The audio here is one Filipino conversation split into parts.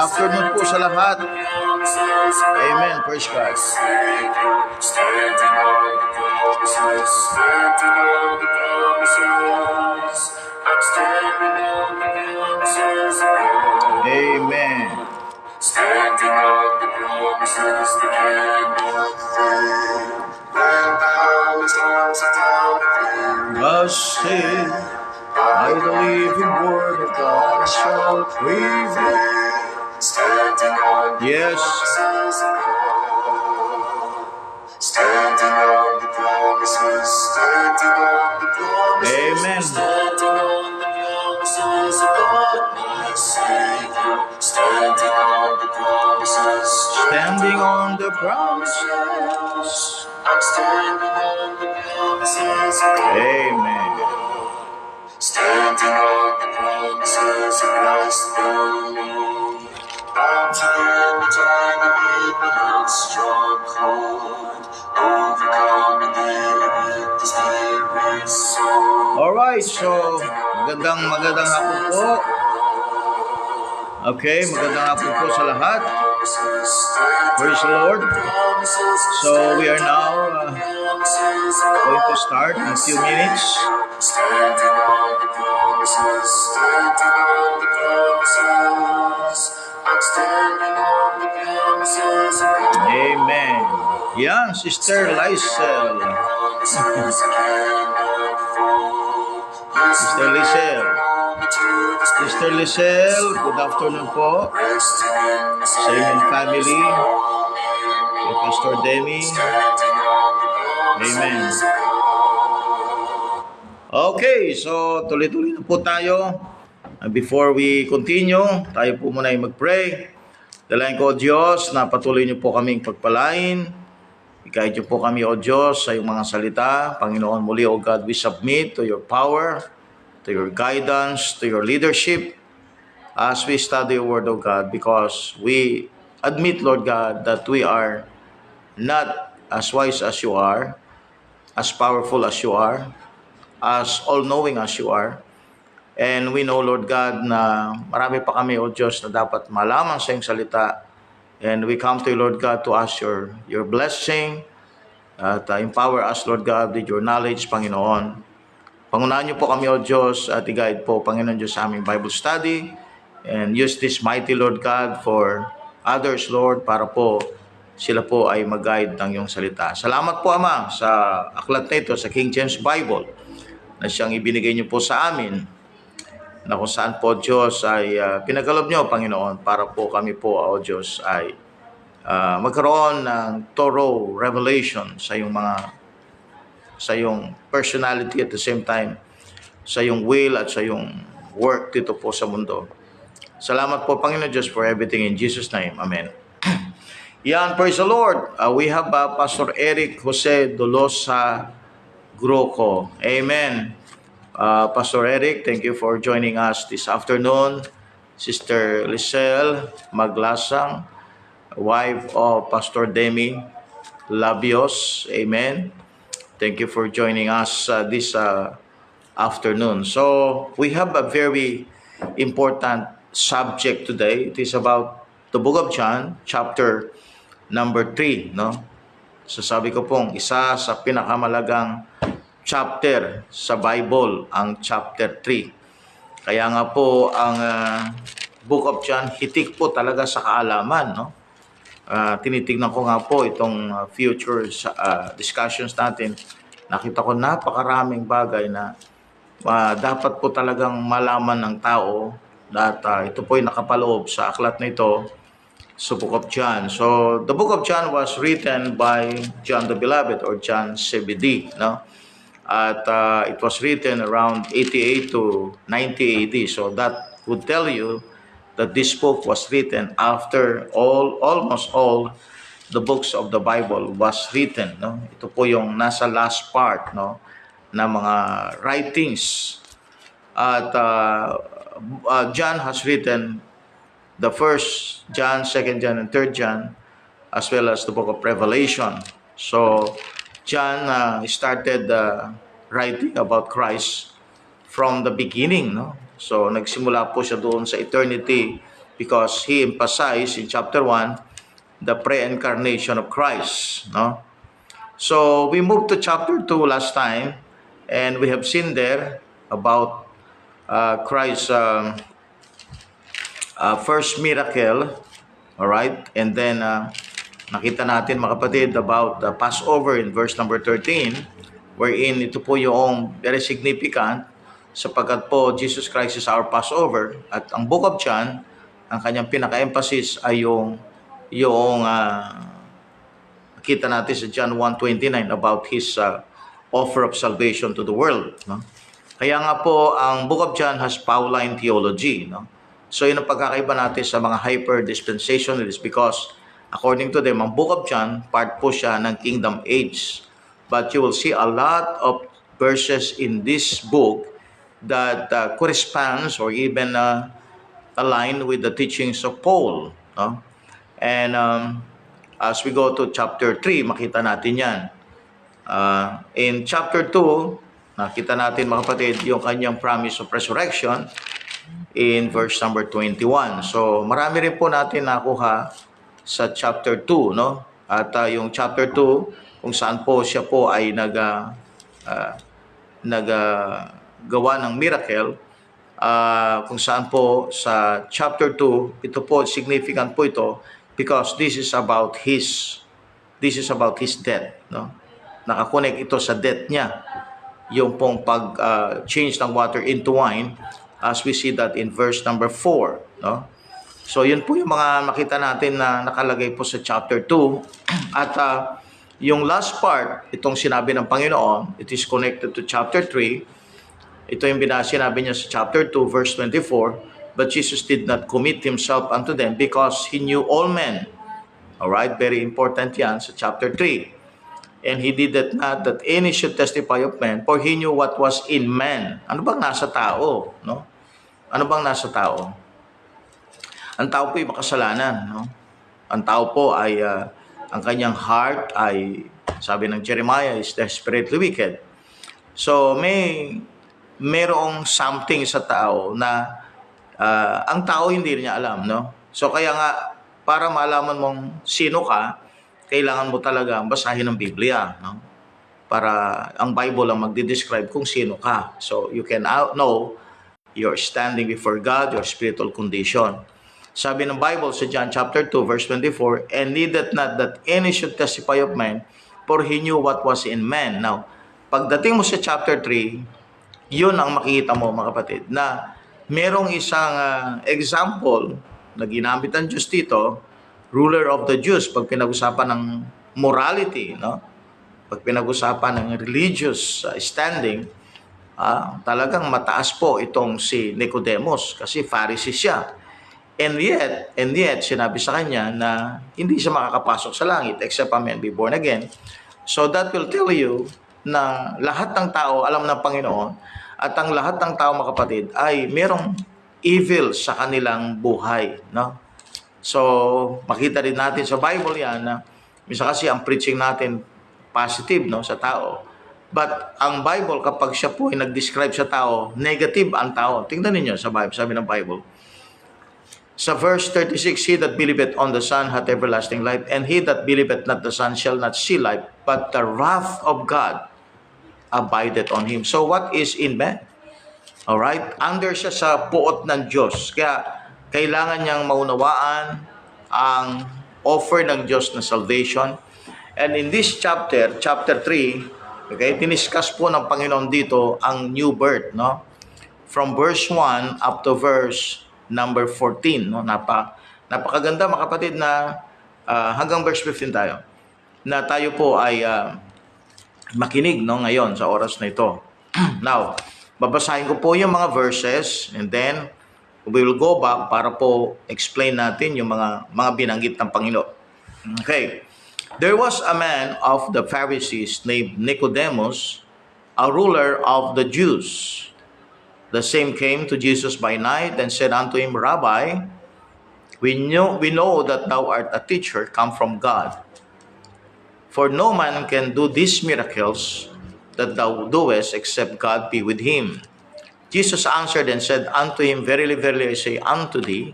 afternoon po sa lahat. Amen. Praise God. Amen. Standing on the promises, the hand of faith. When the hours comes down again, blessed by the living word of God shall prevail. Standing on the promises of God. Standing on the promises, standing on the promises. Amen. Standing on the promises of God, my Savior. Standing on the promises. Standing on the promises. I'm standing on the promises of God. Amen. Standing on the promises of Christ the Lord. Bound to the time of Abraham's stronghold. Overcoming daily with the Spirit's soul. Alright, so magandang hapon po. Okay, magandang hapon po sa lahat. Praise the Lord. So we are now going to start in a few minutes. Standing on the promises, standing on the promises. I'm standing on the promises. Amen. Yan, Sister Lysel. Sister Lysel. Sister Lysel, good afternoon po. Sa inyong family. Kay Pastor Demi. Amen. Okay, so tuloy-tuloy na po tayo. Before we continue, tayo po muna ay mag-pray. Dalayan ko, O Diyos, na patuloy niyo po kaming pagpalain. Ikahit niyo po kami, O Diyos, sa iyong mga salita. Panginoon, muli, O God, we submit to your power, to your guidance, to your leadership, as we study your word, O God, because we admit, Lord God, that we are not as wise as you are, as powerful as you are, as all-knowing as you are. And we know, Lord God, na marami pa kami, O Diyos, na dapat malaman sa iyong salita. And we come to you, Lord God, to ask your blessing at empower us, Lord God, with your knowledge, Panginoon. Pangunahan niyo po kami, O Diyos, at i-guide po, Panginoon Diyos, sa aming Bible study. And use this mighty, Lord God, for others, Lord, para po sila po ay mag-guide ng iyong salita. Salamat po, Ama, sa aklat na ito, sa King James Bible, na siyang ibinigay niyo po sa amin, na kung saan po, Diyos, ay pinagkaloob niyo, Panginoon, para po kami po, O Diyos, ay magkaroon ng thorough revelation sa iyong personality, at the same time, sa iyong will at sa iyong work dito po sa mundo. Salamat po, Panginoon Diyos, for everything in Jesus' name. Amen. Yan, praise the Lord. We have Pastor Eric Jose Dolosa Groco. Amen. Pastor Eric, thank you for joining us this afternoon. Sister Lysel Maglasang, wife of Pastor Demi Labios. Amen. Thank you for joining us this afternoon. So, we have a very important subject today. It is about the book of John, chapter number 3, no? So sabi ko pong isa sa pinakamalagang chapter sa Bible, ang chapter 3. Kaya nga po ang book of John hitik po talaga sa kaalaman, no? Tinitingnan ko nga po itong future discussions natin. Nakita ko napakaraming bagay na dapat po talagang malaman ng tao at ito po ay nakapaloob sa aklat na ito sa book of John. So, the book of John was written by John the Beloved or John CBD, no? At it was written around 88 to 90 AD. So, that would tell you that this book was written after almost all the books of the Bible was written, no? Ito po yung nasa last part, no, na mga writings. At John has written the first John, second John, and third John, as well as the book of Revelation. So, John started writing about Christ from the beginning, no? So, nagsimula po siya doon sa eternity because he emphasized in chapter 1 the pre-incarnation of Christ, no? So we moved to chapter 2 last time, and we have seen there about Christ's first miracle, all right? And then nakita natin mga kapatid about the Passover in verse number 13, wherein ito po yung very significant sapagkat po Jesus Christ is our Passover, at ang Book of John, ang kanyang pinaka-emphasis ay yung kita natin sa John 1:29 about his offer of salvation to the world, no? Kaya nga po ang Book of John has Pauline theology, no? So yun ang pagkakaiba natin sa mga hyper-dispensationalists, because according to them, ang Book of John, part po siya ng kingdom age. But you will see a lot of verses in this book that corresponds or even align with the teachings of Paul, no? And as we go to chapter 3, makita natin yan. In chapter 2, nakita natin mga kapatid yung kanyang promise of resurrection in verse number 21. So marami rin po natin nakuha sa chapter 2, no? At yung chapter 2 kung saan po siya po ay naggawa ng miracle, kung saan po sa chapter 2, ito po significant po ito because this is about his death, no? Nakakonek ito sa death niya, yung pong pag-change ng water into wine, as we see that in verse number 4, no? So yun po yung mga makita natin na nakalagay po sa chapter 2. At yung last part, itong sinabi ng Panginoon, it is connected to chapter 3. Ito yung sinabi niya sa chapter 2 verse 24, but Jesus did not commit himself unto them because he knew all men. Alright, very important yan sa chapter 3. And he did not that any should testify of men, for he knew what was in man. Ano bang nasa tao, no? Ano bang nasa tao? Ang tao po ay makasalanan, no? Ang tao po ay ang kanyang heart ay, sabi ng Jeremiah, is desperately wicked. So merong something sa tao na ang tao hindi niya alam, no? So kaya nga, para malaman mong sino ka, kailangan mo talaga basahin ang Biblia, no? Para ang Bible ang magde-describe kung sino ka. So you can know your standing before God, your spiritual condition. Sabi ng Bible sa John chapter 2 verse 24, and needed not that any should testify of man, for he knew what was in man. Now, pagdating mo sa chapter 3, yun ang makikita mo mga kapatid, na merong isang example na ginamit ng Diyos dito, ruler of the Jews, pag pinag-usapan ng morality, no? Pag pinag-usapan ng religious standing, talagang mataas po itong si Nicodemus kasi Pharisee siya. And yet, sinabi sa kanya na hindi siya makakapasok sa langit except a man be born again. So that will tell you na lahat ng tao alam ng Panginoon, at ang lahat ng tao mga kapatid ay merong evil sa kanilang buhay, no? So, makita din natin sa Bible yan na minsan kasi ang preaching natin positive, no, sa tao. But ang Bible, kapag siya po ay nag-describe sa tao, negative ang tao. Tingnan niyo sa Bible, sabi ng Bible. Sa verse 36, he that believeth on the Son hath everlasting life, and he that believeth not the Son shall not see life, but the wrath of God abideth on him. So what is in man? Alright? Under siya sa puot ng Diyos. Kaya kailangan niyang maunawaan ang offer ng Diyos na salvation. And in this chapter 3, okay, diniscuss po ng Panginoon dito ang new birth, no? From verse 1 up to verse number 14, no? Napakaganda mga kapatid na hanggang verse 15 tayo. Na tayo po ay makinig, no, ngayon sa oras na ito. Now, babasahin ko po yung mga verses and then we will go back para po explain natin yung mga binanggit ng Panginoon. Okay. There was a man of the Pharisees named Nicodemus, a ruler of the Jews. The same came to Jesus by night and said unto him, Rabbi, we know that thou art a teacher come from God. For no man can do these miracles that thou doest except God be with him. Jesus answered and said unto him, Verily, verily, I say unto thee,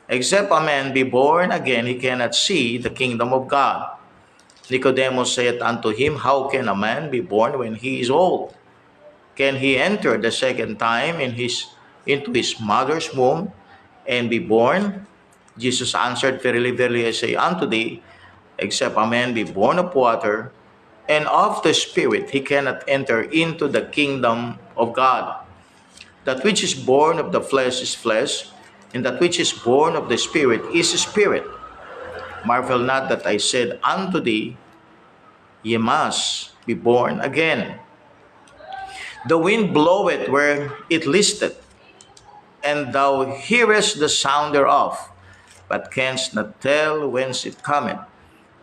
Except a man be born again, he cannot see the kingdom of God. Nicodemus saith unto him, How can a man be born when he is old? Can he enter the second time into his mother's womb and be born? Jesus answered, Verily, verily, I say unto thee, except a man be born of water and of the Spirit, he cannot enter into the kingdom of God. That which is born of the flesh is flesh, and that which is born of the Spirit is spirit. Marvel not that I said unto thee, Ye must be born again. The wind bloweth where it listeth, and thou hearest the sound thereof, but canst not tell whence it cometh,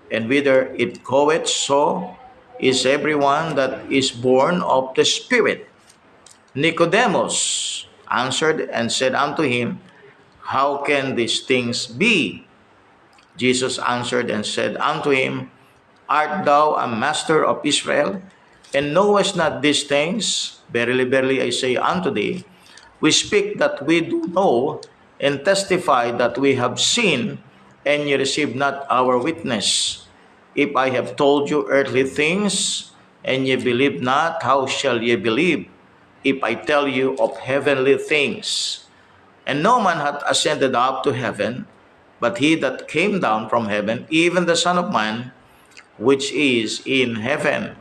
and whither it goeth. So is everyone that is born of the Spirit. Nicodemus answered and said unto him, How can these things be? Jesus answered and said unto him, Art thou a master of Israel, and knowest not these things? Verily, verily, I say unto thee, we speak that we do know, and testify that we have seen, and ye receive not our witness. If I have told you earthly things, and ye believe not, how shall ye believe, if I tell you of heavenly things? And no man hath ascended up to heaven, but he that came down from heaven, even the Son of Man, which is in heaven.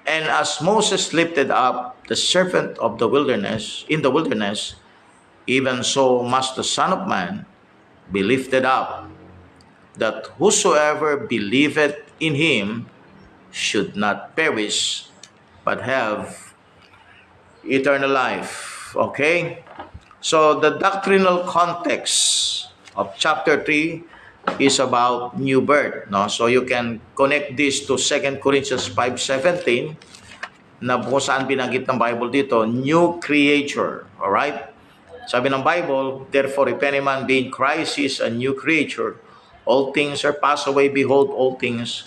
And as Moses lifted up the serpent of the wilderness, in the wilderness, even so must the Son of Man be lifted up, that whosoever believeth in him should not perish, but have eternal life. Okay? So the doctrinal context of chapter 3 is about new birth. No? So you can connect this to 2 Corinthians 5:17 na kung saan binanggit ng Bible dito, new creature. Alright? Sabi ng Bible, therefore if any man be in Christ, he is a new creature. All things are passed away, behold, all things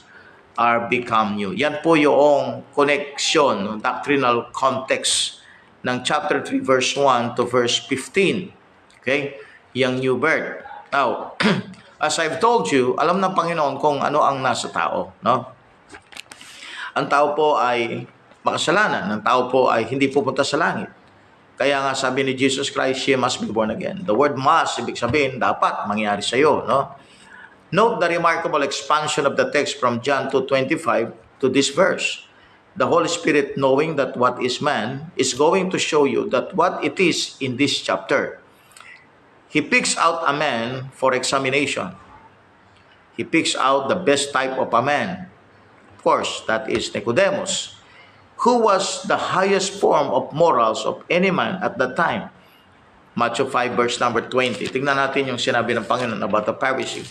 are become new. Yan po yung connection, doctrinal context ng chapter 3 verse 1 to verse 15. Okay? Yung new birth. Now, as I've told you, alam ng Panginoon kung ano ang nasa tao, no? Ang tao po ay makasalanan, ang tao po ay hindi pupunta sa langit. Kaya nga sabi ni Jesus Christ, ye must be born again. The word must, ibig sabihin, dapat mangyari sa iyo, no? Note the remarkable expansion of the text from John 2:25 to this verse. The Holy Spirit, knowing that what is man, is going to show you that what it is in this chapter. He picks out a man for examination. He picks out the best type of a man. Of course, that is Nicodemus, who was the highest form of morals of any man at that time. Matthew 5 verse number 20. Tingnan natin yung sinabi ng Panginoon about the Pharisee.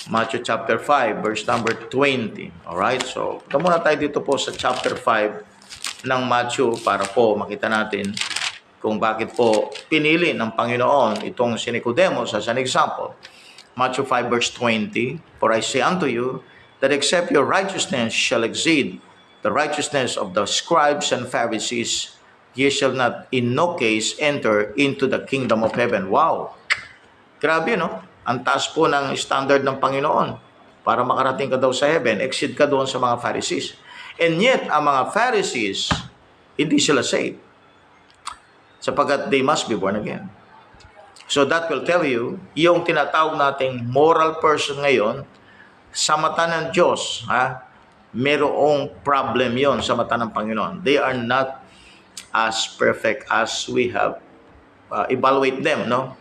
Matthew chapter 5 verse number 20. Alright, so ito muna tayo dito po sa chapter 5 ng Matthew para po makita natin kung bakit po pinili ng Panginoon itong si Nicodemus as an example. Matthew 5 verse 20, For I say unto you, that except your righteousness shall exceed the righteousness of the scribes and Pharisees, ye shall not in no case enter into the kingdom of heaven. Wow! Grabe, no? Ang taas po ng standard ng Panginoon para makarating ka daw sa heaven, exceed ka doon sa mga Pharisees. And yet, ang mga Pharisees, hindi sila saved, sapagkat they must be born again. So that will tell you, yung tinatawag nating moral person ngayon, sa mata ng Diyos, merong problem yon sa mata ng Panginoon. They are not as perfect as we have evaluate them, no?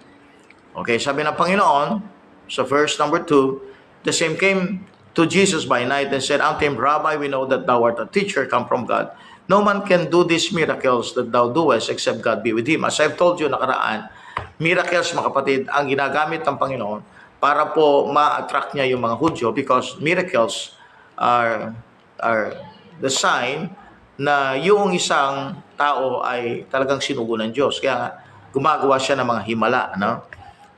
Okay, sabi ng Panginoon, sa verse number 2, the same came to Jesus by night and said unto him, Rabbi, we know that thou art a teacher come from God. No man can do these miracles that thou doest except God be with him. As I've told you nakaraan, miracles, mga kapatid, ang ginagamit ng Panginoon para po ma-attract niya yung mga Hudyo because miracles are the sign na yung isang tao ay talagang sinugo ng Diyos. Kaya gumagawa siya ng mga himala, no?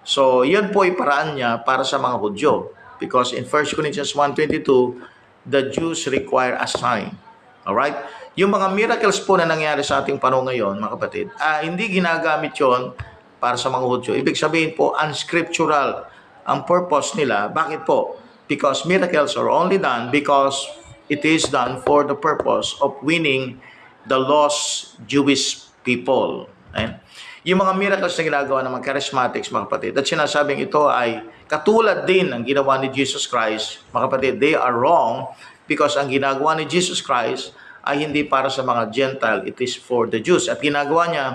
So, yan po ay paraan niya para sa mga Hudyo. Because in 1 Corinthians 1:22, the Jews require a sign. Alright? Yung mga miracles po na nangyari sa ating panahon ngayon, mga kapatid, hindi ginagamit yon para sa mga Hudyo. Ibig sabihin po, unscriptural ang purpose nila. Bakit po? Because miracles are only done because it is done for the purpose of winning the lost Jewish people. Ayan. Yung mga miracles na ginagawa ng mga charismatics, mga kapatid, at sinasabing ito ay katulad din ang ginawa ni Jesus Christ, mga kapatid, they are wrong because ang ginagawa ni Jesus Christ ay hindi para sa mga Gentile, it is for the Jews. At ginagawa niya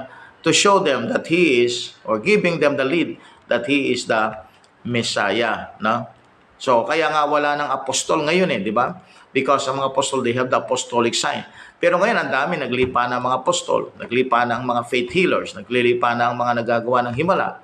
to show them that He is, or giving them the lead, that He is the Messiah. No? So, kaya nga wala ng apostol ngayon di ba? Because ang mga apostol, they have the apostolic sign. Pero ngayon, ang dami, naglipa ng mga apostol, naglipa ng mga faith healers, naglilipa ng mga nagagawa ng himala.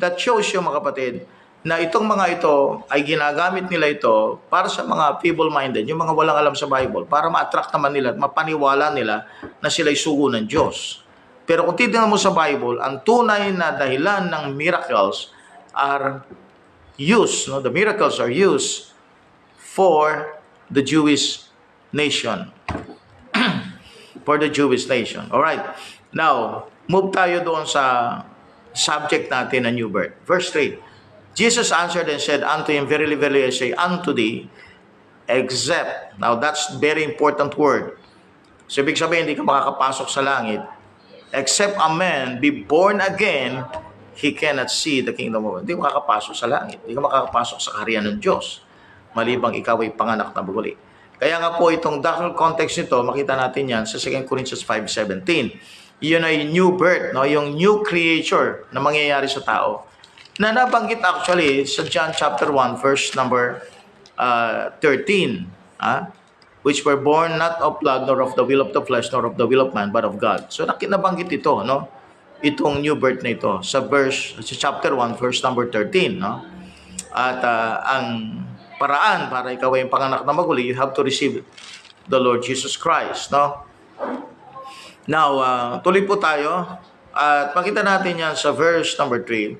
That shows you, mga kapatid, na itong mga ito ay ginagamit nila ito para sa mga feeble-minded, yung mga walang alam sa Bible, para ma-attract naman nila at mapaniwala nila na sila'y sugo ng Diyos. Pero kung titignan mo sa Bible, ang tunay na dahilan ng miracles are used, the miracles are used for the Jewish nation. For the Jewish nation. Alright. Now, move tayo doon sa subject natin na new birth. Verse 3. Jesus answered and said unto him, Verily, verily, I say unto thee, except. Now, that's very important word. So, ibig sabihin, hindi ka makakapasok sa langit. Except a man be born again, he cannot see the kingdom of God. Hindi ka makakapasok sa langit. Hindi ka makakapasok sa kaharian ng Diyos. Malibang ikaw ay panganak na baguli. Kaya nga po itong doctrinal context nito, makita natin yan sa 2 Corinthians 5:17. Yun ay new birth, yung new creature na mangyayari sa tao. Na nabanggit actually sa John chapter 1, verse number 13. Which were born not of blood, nor of the will of the flesh, nor of the will of man, but of God. So nabanggit ito, itong new birth na ito sa chapter 1, verse number 13. At ang paraan para ikaw ay panganak na maguli, you have to receive the Lord Jesus Christ. Now, tuloy po tayo at makita natin yan sa verse number 3.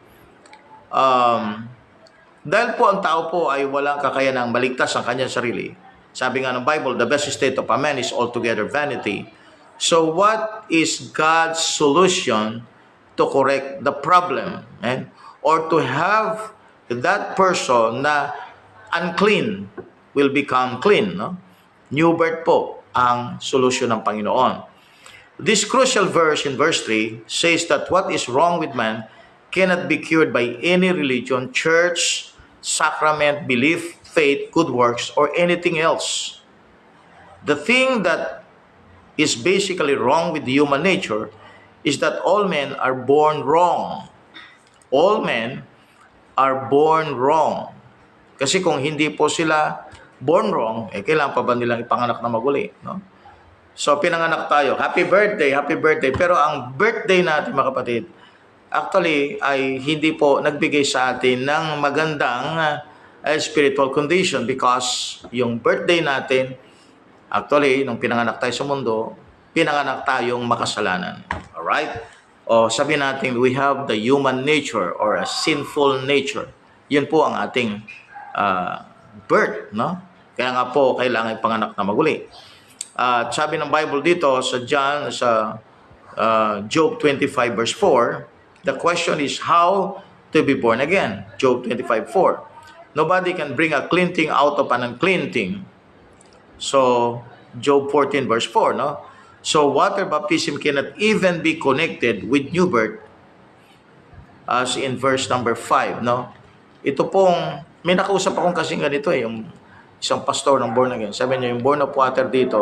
Dahil po ang tao po ay walang kakayanang maligtas ang kanyang sarili. Sabi nga ng Bible, the best state of a man is altogether vanity. So what is God's solution to correct the problem? Or to have that person na unclean will become clean. New birth po ang solusyon ng Panginoon. This crucial verse in verse 3 says that what is wrong with man cannot be cured by any religion, church, sacrament, belief, faith, good works, or anything else. The thing that is basically wrong with the human nature is that all men are born wrong. All men are born wrong. Kasi kung hindi po sila born wrong, kailangan pa ba nilang ipanganak na maguli? So, pinanganak tayo. Happy birthday, happy birthday. Pero ang birthday natin, mga kapatid, actually, ay hindi po nagbigay sa atin ng magandang spiritual condition because yung birthday natin, actually, nung pinanganak tayo sa mundo, pinanganak tayong makasalanan. Alright? O sabihin natin, we have the human nature or a sinful nature. Yun po ang ating birth, Kaya nga po, kailangan ipanganak na maguli. At sabi ng Bible dito sa Job 25 verse 4, the question is how to be born again. Job 25:4. Nobody can bring a clean thing out of an unclean thing. So, Job 14 verse 4, So, water baptism cannot even be connected with new birth as in verse number 5, Ito pong, may nakausap akong kasing ganito yung isang pastor ng born again. Sabi niya, yung born of water dito,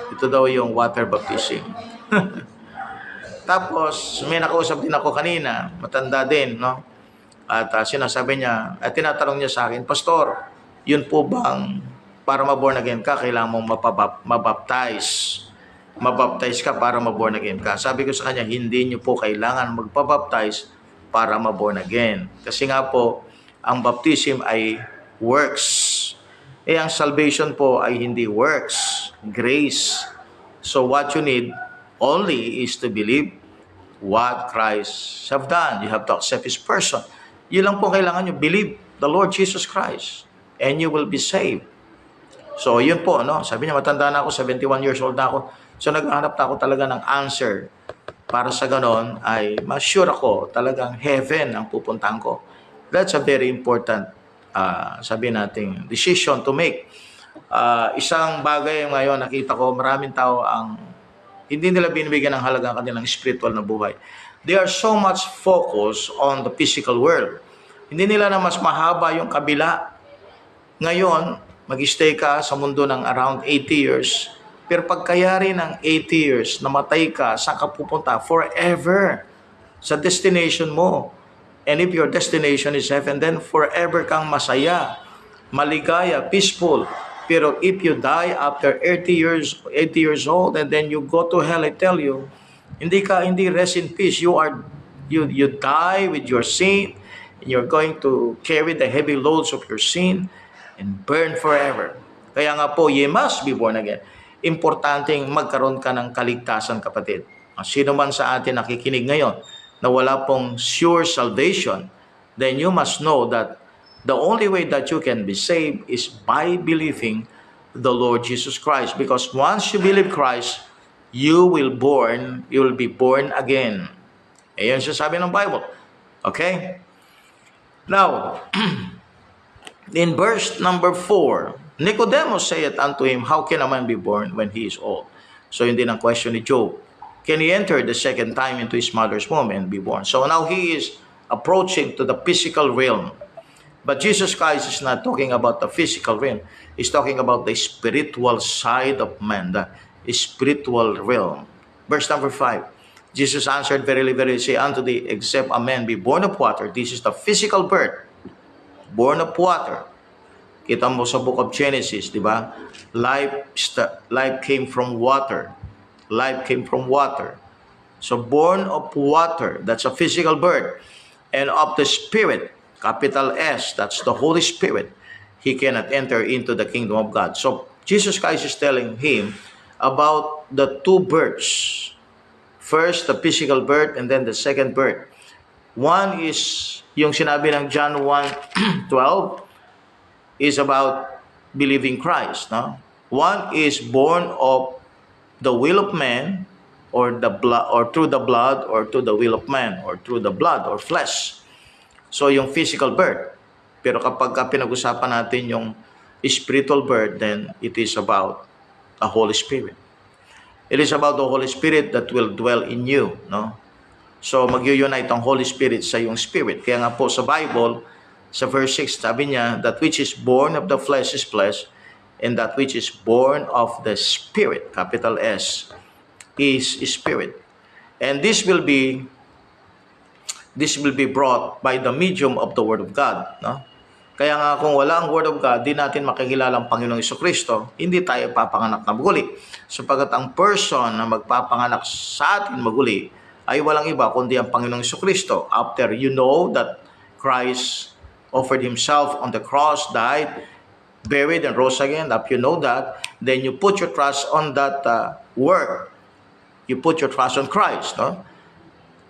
ito daw yung water baptism. Tapos, may nakausap din ako kanina, matanda din, At sinasabi niya, at tinatanong niya sa akin, Pastor, yun po bang para ma-born again ka, kailangan mong mabaptize? Mabaptize ka para ma-born again ka. Sabi ko sa kanya, hindi niyo po kailangan magpabaptize para ma-born again. Kasi nga po, ang baptism ay works. Ang salvation po ay hindi works, grace. So what you need only is to believe what Christ have done. You have to accept His person. Yun lang po kailangan nyo, believe the Lord Jesus Christ and you will be saved. So yun po, Sabi niya, matanda na ako, 71 years old na ako. So naghahanap na ako talaga ng answer para sa ganon ay ma-sure ako talagang heaven ang pupuntahan ko. That's a very important, sabi nating, decision to make. Isang bagay ngayon, nakita ko, maraming tao ang hindi nila binibigyan ng halaga ang kanilang spiritual na buhay. They are so much focused on the physical world. Hindi nila na mas mahaba yung kabila. Ngayon, mag-stay ka sa mundo ng around 80 years, pero pagkayari ng 80 years, namatay ka, saan ka pupunta? Forever. Sa destination mo. And if your destination is heaven, then forever kang masaya, maligaya, peaceful. Pero if you die after 80 years old, and then you go to hell, I tell you, hindi rest in peace. You die with your sin, and you're going to carry the heavy loads of your sin and burn forever. Kaya nga po, ye must be born again. Importanteng magkaroon ka ng kaligtasan, kapatid. Sino man sa atin nakikinig ngayon na wala pong sure salvation, then you must know that the only way that you can be saved is by believing the Lord Jesus Christ. Because once you believe Christ, you will be born again. Ayan siya sabi ng Bible. Okay? Now, in verse number 4, Nicodemus saith unto him, how can a man be born when he is old? So hindi ng question ni Job. Can he enter the second time into his mother's womb and be born? So now he is approaching to the physical realm. But Jesus Christ is not talking about the physical realm. He's talking about the spiritual side of man, the spiritual realm. Verse number 5. Jesus answered, verily, verily, say unto thee, except a man be born of water, this is the physical birth, born of water. Kita mo sa book of Genesis, di ba? Life came from water. Life came from water. So born of water, that's a physical birth. And of the Spirit, capital S, that's the Holy Spirit, he cannot enter into the kingdom of God. So Jesus Christ is telling him about the two births. First, the physical birth, and then the second birth. One is yung sinabi ng John 1:12 is about believing Christ. No? One is born of the will of man, or the blood, or through the blood, or to the will of man, or through the blood or flesh. So yung physical birth. Pero kapag pinag-usapan natin yung spiritual birth, then it is about the Holy Spirit. It is about the Holy Spirit that will dwell in you, no? So mag-unite ang Holy Spirit sa iyong spirit. Kaya nga po sa Bible, sa verse 6, sabi niya, that which is born of the flesh is flesh, and that which is born of the Spirit, capital S, is Spirit. And this will be brought by the medium of the Word of God. No? Kaya nga kung wala ang Word of God, di natin makikilala ang Panginoong Jesucristo, hindi tayo papanganak na maguli. Sapagat ang person na magpapanganak sa atin maguli ay walang iba kundi ang Panginoong Jesucristo. After you know that Christ offered himself on the cross, died, buried, and rose again, if you know that, then you put your trust on that work. You put your trust on Christ. No?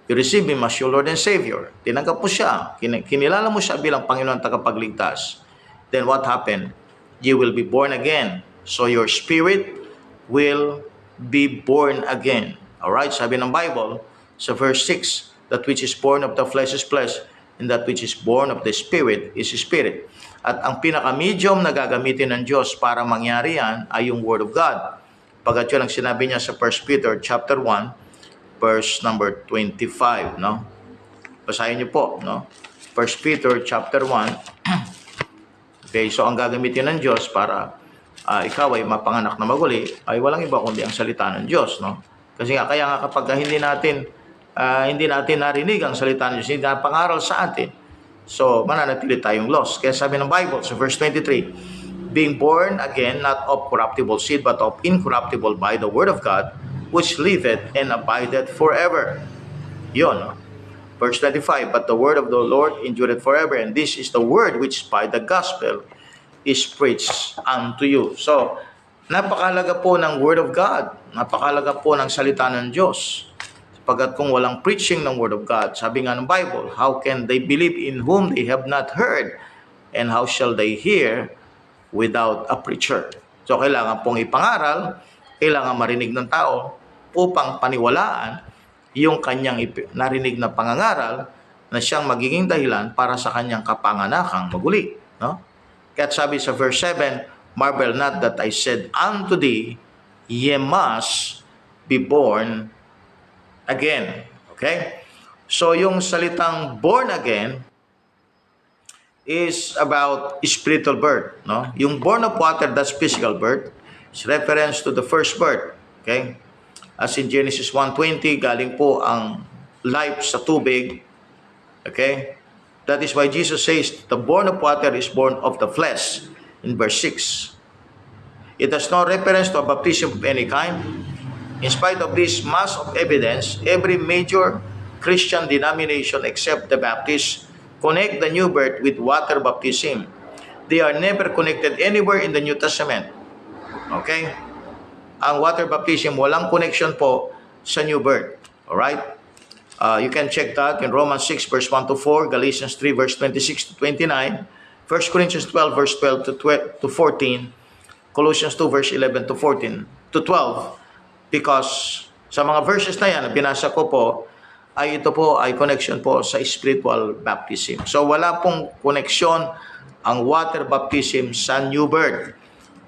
You receive Him as your Lord and Savior. Tinanggap mo siya. Kinilala mo siya bilang Panginoon tagapagligtas. Then what happened? You will be born again. So your spirit will be born again. Alright, sabi ng Bible, sa verse 6, that which is born of the flesh is flesh, and that which is born of the Spirit is Spirit. At ang pinaka-medium na gagamitin ng Diyos para mangyari yan ay yung Word of God. Pagkat yun ang sinabi niya sa 1 Peter chapter 1, verse number 25. No? Basahin niyo po. No? 1 Peter chapter 1. Okay, so ang gagamitin ng Diyos para ikaw ay mapanganak na maguli ay walang iba kundi ang salita ng Diyos. No? Kasi nga, kaya nga kapag hindi natin narinig ang salita ng Diyos, hindi napangaral sa atin, so mananatili tayong lost. Kaya sabi ng Bible sa verse 23, being born again, not of corruptible seed, but of incorruptible by the word of God, which liveth and abideth forever. Yun, no? Verse 25, but the word of the Lord endureth forever, and this is the word which by the gospel is preached unto you. So, napakahalaga po ng word of God. Napakahalaga po ng salita ng Diyos. Pagkat kung walang preaching ng Word of God, sabi nga ng Bible, how can they believe in whom they have not heard? And how shall they hear without a preacher? So kailangan pong ipangaral, kailangan marinig ng tao upang paniwalaan, yung kanyang narinig na pangangaral na siyang magiging dahilan para sa kanyang kapanganakang maguli. No? Kaya sabi sa verse 7, marvel not that I said unto thee, ye must be born again. Okay? So yung salitang born again is about spiritual birth. No? Yung born of water, that's physical birth. It's reference to the first birth. Okay? As in Genesis 1:20, galing po ang life sa tubig. Okay? That is why Jesus says, the born of water is born of the flesh, in verse 6. It has no reference to a baptism of any kind. In spite of this mass of evidence, every major Christian denomination except the Baptists connect the new birth with water baptism. They are never connected anywhere in the New Testament. Okay? Ang water baptism, walang connection po sa new birth. Alright? You can check that in Romans 6 verse 1 to 4, Galatians 3 verse 26 to 29, 1 Corinthians 12 verse 12 to 14, Colossians 2 verse 11 to 14 to 12. Because sa mga verses na yan na binasa ko po, ay ito po ay connection po sa spiritual baptism. So wala pong connection ang water baptism sa new birth.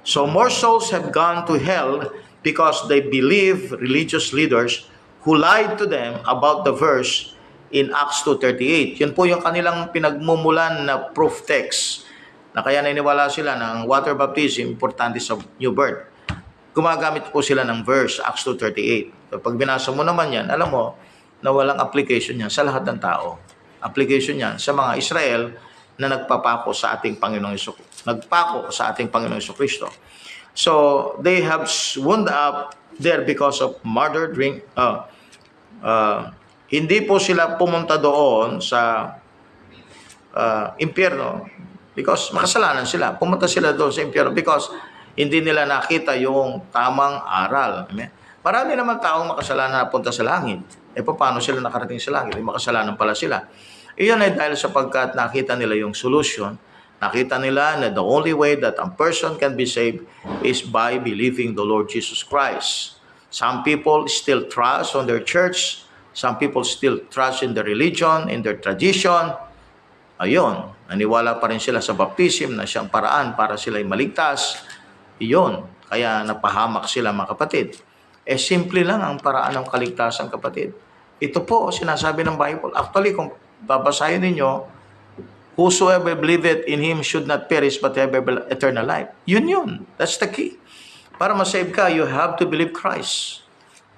So more souls have gone to hell because they believe religious leaders who lied to them about the verse in Acts 2:38. Yun po yung kanilang pinagmumulan na proof text na kaya naniniwala sila ng water baptism importante sa new birth. Gumagamit po sila ng verse, Acts 2:38. So, pag binasa mo naman yan, alam mo na walang application yan sa lahat ng tao. Application yan sa mga Israel na nagpapako sa ating Panginoong Jesucristo. So, they have wound up there because of murder, hindi po sila pumunta doon sa impyerno because makasalanan sila. Pumunta sila doon sa impyerno because hindi nila nakita yung tamang aral. Amen? Marami naman taong makasalanan na punta sa langit. Paano sila nakarating sa langit? Makasalanan pala sila. Iyon ay dahil sapagkat nakita nila yung solution. Nakita nila na the only way that a person can be saved is by believing the Lord Jesus Christ. Some people still trust on their church. Some people still trust in their religion, in their tradition. Ayun, naniwala pa rin sila sa baptism na siyang paraan para sila ay maligtas. Iyon, kaya napahamak sila mga kapatid. Simple lang ang paraan ng kaligtasan kapatid. Ito po sinasabi ng Bible. Actually, kung babasahin ninyo, whosoever believeth in Him should not perish but have eternal life. Yun. That's the key. Para masave ka, you have to believe Christ.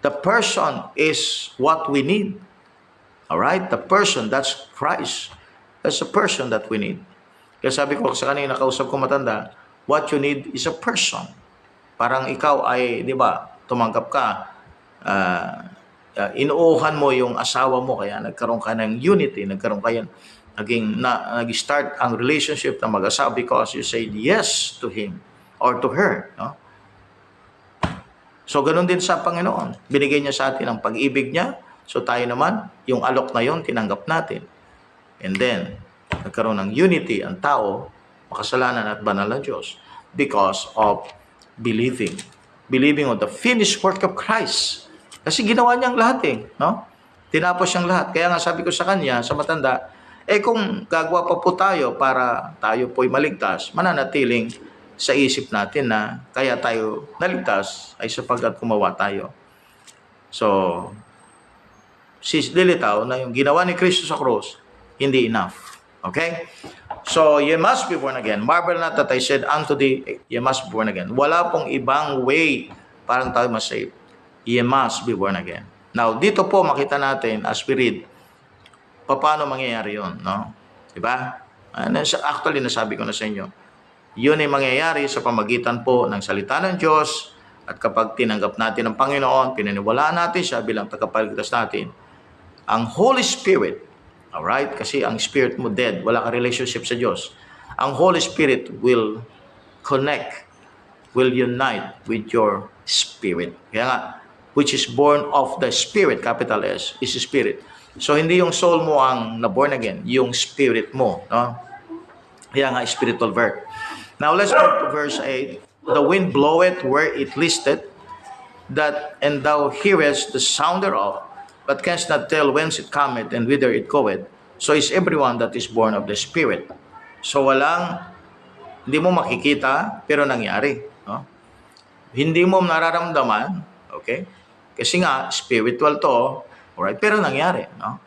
The person is what we need. Alright? The person, that's Christ. That's the person that we need. Kaya sabi ko sa kanina, kausap ko matanda, what you need is a person. Parang ikaw ay, di ba, tumanggap ka, inuuhan mo yung asawa mo, kaya nagkaroon ka ng unity, nag-start ang relationship na mag-asawa because you said yes to him or to her. No? So, ganun din sa Panginoon. Binigay niya sa atin ang pag-ibig niya. So, tayo naman, yung alok na yun, tinanggap natin. And then, nagkaroon ng unity ang tao, makasalanan at banal na Diyos because of believing. Believing on the finished work of Christ. Kasi ginawa niyang lahat no? Tinapos niyang lahat. Kaya nga sabi ko sa kanya, sa matanda, kung gagawa pa po tayo para tayo po'y maligtas, mananatiling sa isip natin na kaya tayo naligtas ay sapagkat gumawa tayo. So, lilitaw na yung ginawa ni Kristo sa cross, hindi enough. Okay? So, you must be born again. Marvel not that I said unto thee, you must be born again. Wala pong ibang way parang tayo masave. You must be born again. Now, dito po makita natin as we read, paano mangyayari yun, no? Diba? Actually, nasabi ko na sa inyo. Yun ay mangyayari sa pamagitan po ng salita ng Diyos at kapag tinanggap natin ang Panginoon, pinaniwalaan natin siya bilang tagapagligtas natin, ang Holy Spirit, alright? Kasi ang Spirit mo dead, wala ka relationship sa Diyos. Ang Holy Spirit will connect, will unite with your spirit. Kaya nga, which is born of the Spirit, capital S, is Spirit. So, hindi yung soul mo ang na-born again, yung spirit mo. No? Kaya nga, spiritual birth. Now, let's go to verse 8. The wind bloweth where it listeth, and thou hearest the sound thereof, but canst not tell whence it cometh and whither it goeth, so is everyone that is born of the Spirit. So hindi mo makikita, pero nangyari. No? Hindi mo nararamdaman, okay? Kasi nga, spiritual to, alright, pero nangyari. No?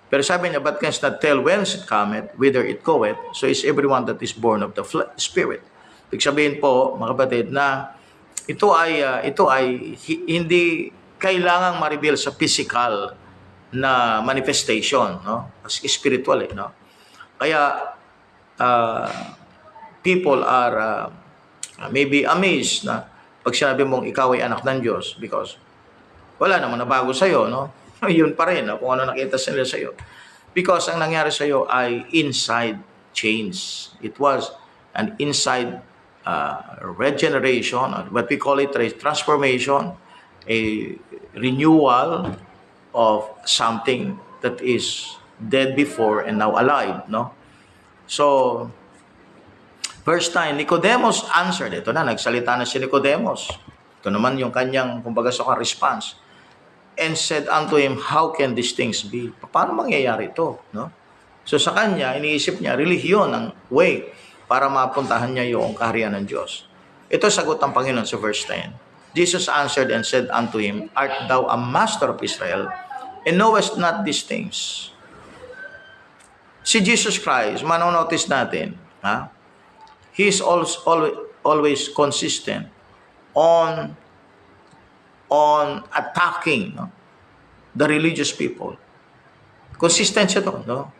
Pero sabi niya, but canst not tell whence it cometh, whither it goeth, so is everyone that is born of the Spirit. Ibig sabihin po, mga kapatid, na ito ay hindi kailangang ma-reveal sa physical na manifestation, no? As spiritual, no? Kaya people are maybe amazed na pag sinabi mong ikaw ay anak ng Diyos because wala naman nabago sa iyo, no? Yun pa rin, no? Kung ano nakita nila sa iyo. Because ang nangyari sa iyo ay inside change. It was an inside regeneration, what we call it transformation, a renewal of something that is dead before and now alive, no? So, verse 9, Nicodemus answered. Ito na, nagsalita na si Nicodemus. Ito naman yung kanyang, kumbaga sa response. And said unto him, how can these things be? Paano mangyayari ito, no? So sa kanya, iniisip niya, relihiyon ang way para mapuntahan niya yung kaharian ng Diyos. Ito sagot ng Panginoon sa verse 10. Jesus answered and said unto him, art thou a master of Israel, and knowest not these things? Si Jesus Christ, manonotice natin, He is always consistent on attacking, no, the religious people. Consistent siya to, no?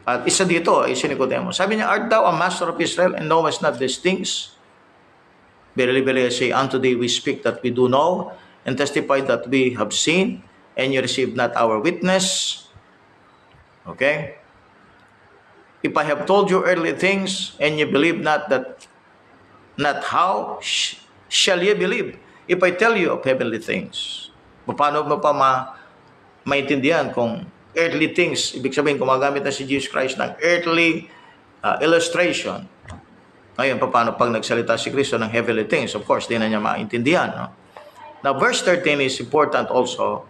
At isa dito ay si Nicodemus. Sabi niya, art thou a master of Israel and knowest not these things? Verily, verily, I say unto thee, we speak that we do know, and testify that we have seen, and you receive not our witness. Okay? If I have told you earthly things, and you believe not, how shall ye believe if I tell you of heavenly things? Paano mo pa maintindihan kung earthly things, ibig sabihin, gumagamit na si Jesus Christ ng earthly illustration. Ngayon, paano pag nagsalita si Kristo ng heavenly things? Of course, di na niya maintindihan. No? Now, verse 13 is important also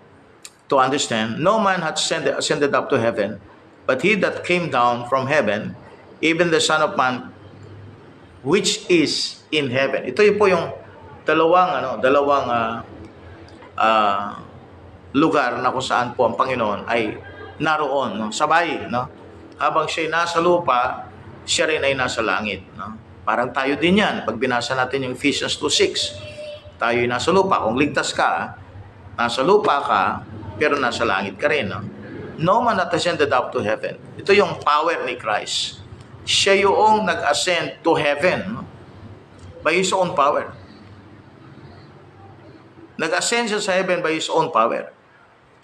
to understand. No man hath ascended up to heaven, but he that came down from heaven, even the Son of Man, which is in heaven. Ito po yung dalawang lugar na kung saan po ang Panginoon ay naroon, no? Sabay, no? Habang siya nasa lupa, siya rin ay nasa langit, no? Parang tayo din yan. Pag binasa natin yung Ephesians 2:6, tayo ay nasa lupa. Kung ligtas ka, nasa lupa ka, pero nasa langit ka rin, no? No man hath ascended up to heaven. Ito yung power ni Christ. Siya yung nag-ascend to heaven, no? By His own power. Nag-ascend siya sa heaven by His own power.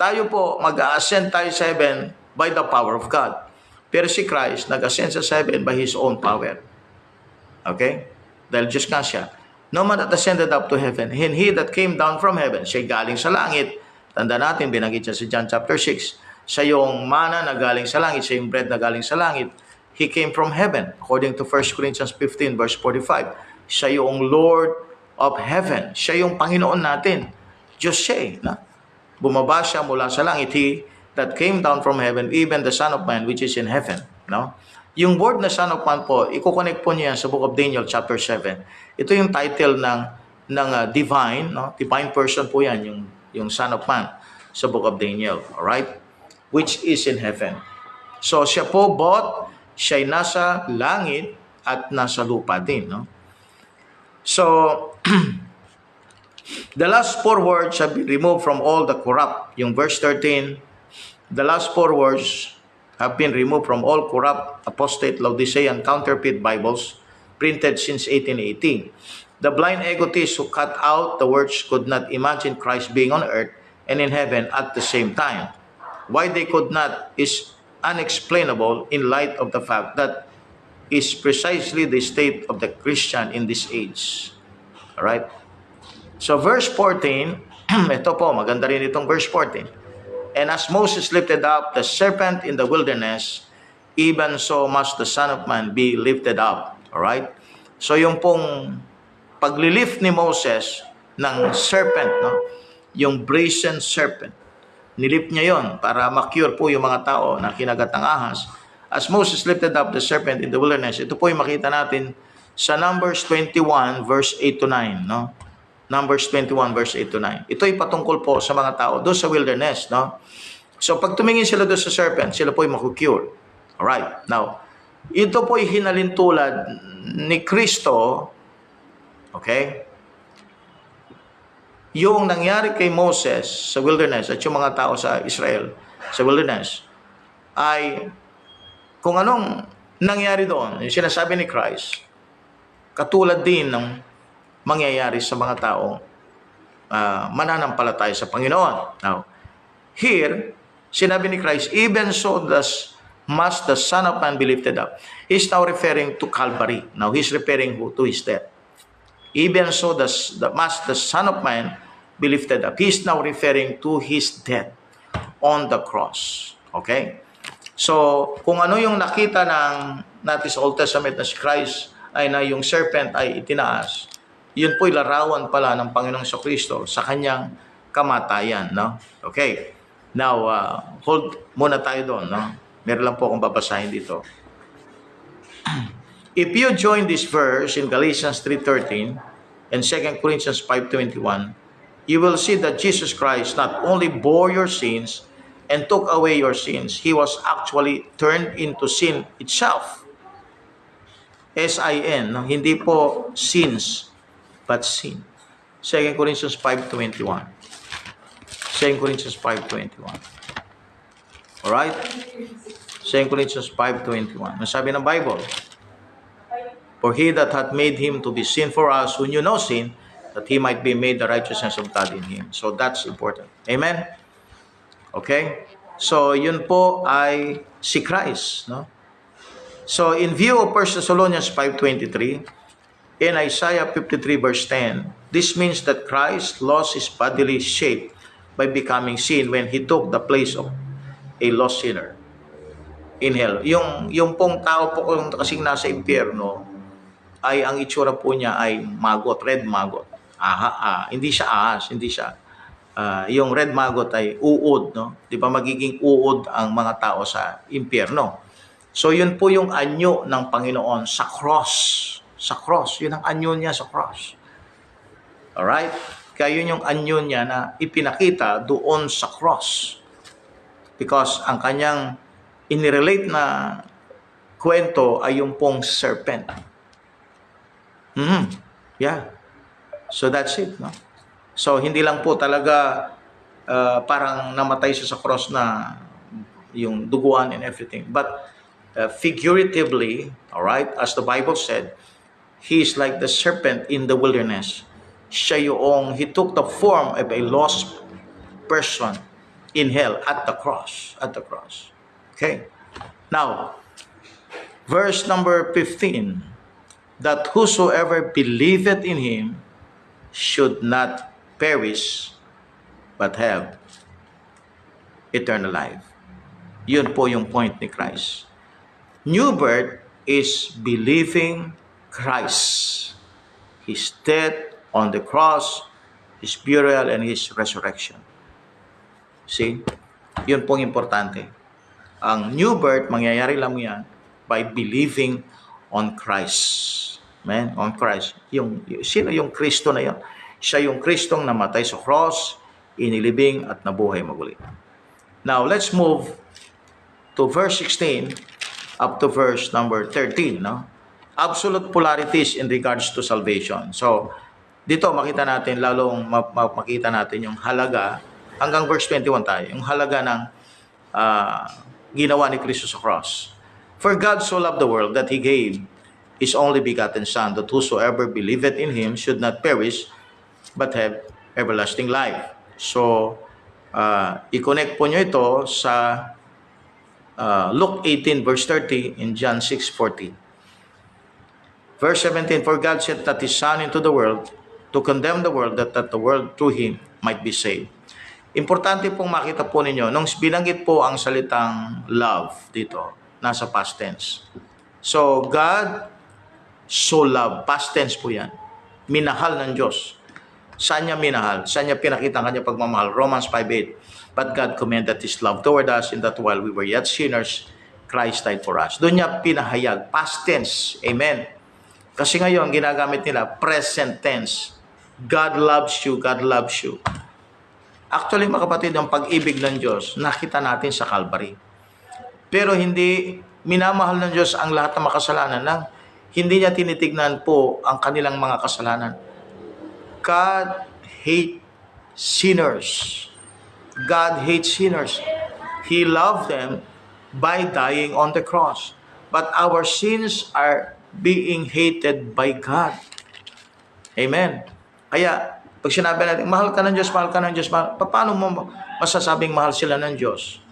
Tayo po, mag-ascend tayo sa heaven by the power of God. Pero si Christ, nag-ascend sa heaven by His own power. Okay? Dahil Diyos nga siya. No man that ascended up to heaven, and he that came down from heaven, siya galing sa langit. Tanda natin, binanggit siya sa John chapter 6. Siya yung mana na galing sa langit, siya yung bread na galing sa langit. He came from heaven, according to 1 Corinthians 15, verse 45. Siya yung Lord of heaven. Siya yung Panginoon natin. Diyos siya, na? Bumaba siya mula sa langit. He that came down from heaven, even the Son of Man, which is in heaven. No? Yung word na Son of Man po, i-connect po niya sa Book of Daniel, chapter 7. Ito yung title ng divine, no? Divine person po yan, yung Son of Man sa Book of Daniel. Alright? Which is in heaven. So, siya po, siya'y nasa langit at nasa lupa din. No? So, the last four words have been removed from all the corrupt. Yung verse 13, the last four words have been removed from all corrupt, apostate, Laodicean, counterfeit Bibles printed since 1880. The blind egotists who cut out the words could not imagine Christ being on earth and in heaven at the same time. Why they could not is unexplainable in light of the fact that is precisely the state of the Christian in this age. Alright? So verse 14, ito po, maganda rin itong verse 14. And as Moses lifted up the serpent in the wilderness, even so must the Son of Man be lifted up. Alright? So yung pong paglilift ni Moses ng serpent, no? Yung brazen serpent, Nilip niya yon para ma-cure po yung mga tao na kinagat ng ahas. As Moses lifted up the serpent in the wilderness, ito po yung makita natin sa Numbers 21 verse 8 to 9, no? Numbers 21 verse 8 to 9. Ito ay patungkol po sa mga tao doon sa wilderness, no? So pag tumingin sila doon sa serpent, sila po ay maku-cure. Alright. Now, ito po ay hinalintulad ni Kristo, okay? Yung nangyari kay Moses sa wilderness at yung mga tao sa Israel sa wilderness ay kung anong nangyari doon, yung sinasabi ni Christ, katulad din ng mangyayari sa mga taong mananampalataya sa Panginoon. Now, here, sinabi ni Christ, even so must the Son of Man be lifted up. He's now referring to Calvary. Now, he's referring to his death. Even so must the Son of Man be lifted up. He's now referring to his death on the cross. Okay? So, kung ano yung nakita natin sa Old Testament na si Christ ay na yung serpent ay itinaas, yun po'y larawan pala ng Panginoong Kristo sa kanyang kamatayan, no? Okay. Now, hold muna tayo doon, no? Meron lang po akong babasahin dito. If you join this verse in Galatians 3:13 and 2 Corinthians 5:21, you will see that Jesus Christ not only bore your sins and took away your sins, He was actually turned into sin itself. S-I-N, no? Hindi po sins, but sin. 2 Corinthians 5:21. 2 Corinthians 5:21. Alright? 2 Corinthians 5:21. Ang sabi ng Bible, for He that hath made Him to be sin for us, who knew no sin, that He might be made the righteousness of God in Him. So that's important. Amen? Okay? So, yun po ay si Christ, no? So, in view of 1 Thessalonians 5:23, in Isaiah 53 verse 10, this means that Christ lost His bodily shape by becoming sin when He took the place of a lost sinner in hell. Yung pong tao po kung kasing nasa impyerno, ay ang itsura po niya ay maggot, red maggot. Hindi siya ahas, hindi siya. Yung red maggot ay uod, no? Di ba magiging uod ang mga tao sa impyerno? So yun po yung anyo ng Panginoon sa cross. Sa cross, yun ang anyo niya sa cross. Alright? Kaya yun yung anyo niya na ipinakita doon sa cross. Because ang kanyang inirelate na kwento ay yung pong serpent. Yeah. So that's it, no? So hindi lang po talaga parang namatay siya sa cross na yung duguan and everything. But figuratively, all right, as the Bible said, he is like the serpent in the wilderness. Siya yung, he took the form of a lost person in hell at the cross. At the cross. Okay. Now, verse number 15, that whosoever believeth in Him should not perish, but have eternal life. Yun po yung point ni Christ. New birth is believing Christ, His death on the cross, His burial, and His resurrection. See? Yun pong importante. Ang new birth, mangyayari lang yan by believing on Christ. Amen? On Christ. Sino yung Kristo na yun? Siya yung Kristong namatay sa cross, inilibing at nabuhay maguli. Now, let's move to verse 16 up to verse number 13. No? Absolute polarities in regards to salvation. So, dito makita natin, lalong makita natin yung halaga, hanggang verse 21 tayo, yung halaga ng ginawa ni Kristo sa cross. For God so loved the world that He gave His only begotten Son, that whosoever believeth in Him should not perish, but have everlasting life. So, i-connect po nyo ito sa Luke 18 verse 30 and John 6:40. Verse 17, for God sent not His Son into the world to condemn the world, that the world through Him might be saved. Importante pong makita po ninyo, nung binanggit po ang salitang love dito, nasa past tense. So, God so loved, past tense po yan, minahal ng Diyos. Saan niya minahal? Saan niya pinakita ang kanyang pagmamahal? Romans 5:8. But God commended His love toward us in that while we were yet sinners, Christ died for us. Doon niya pinahayag. Past tense. Amen. Kasi ngayon, ginagamit nila present tense. God loves you. God loves you. Actually, mga kapatid, ang pag-ibig ng Diyos, nakita natin sa Calvary. Pero hindi minamahal ng Diyos ang lahat ng makasalanan nang hindi niya tinitignan po ang kanilang mga kasalanan. God hates sinners. God hates sinners. He loved them by dying on the cross. But our sins are being hated by God. Amen. Kaya, pag sinabi natin, mahal ka ng Diyos, mahal ka ng Diyos, paano mo masasabing mahal sila ng Diyos?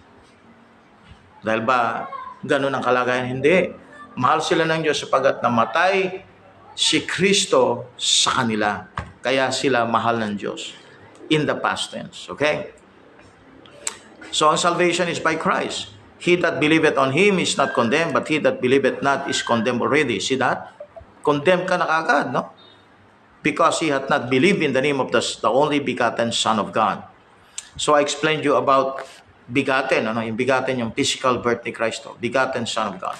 Dahil ba ganun ang kalagayan? Hindi. Mahal sila ng Diyos sapagat namatay si Kristo sa kanila. Kaya sila mahal ng Diyos. In the past tense. Okay? So, ang salvation is by Christ. He that believeth on Him is not condemned, but he that believeth not is condemned already. See that? Condemned ka na kagad, no? Because he hath not believed in the name of the only begotten Son of God. So, I explained you about begotten, yung begotten, yung physical birth ni Kristo, begotten Son of God.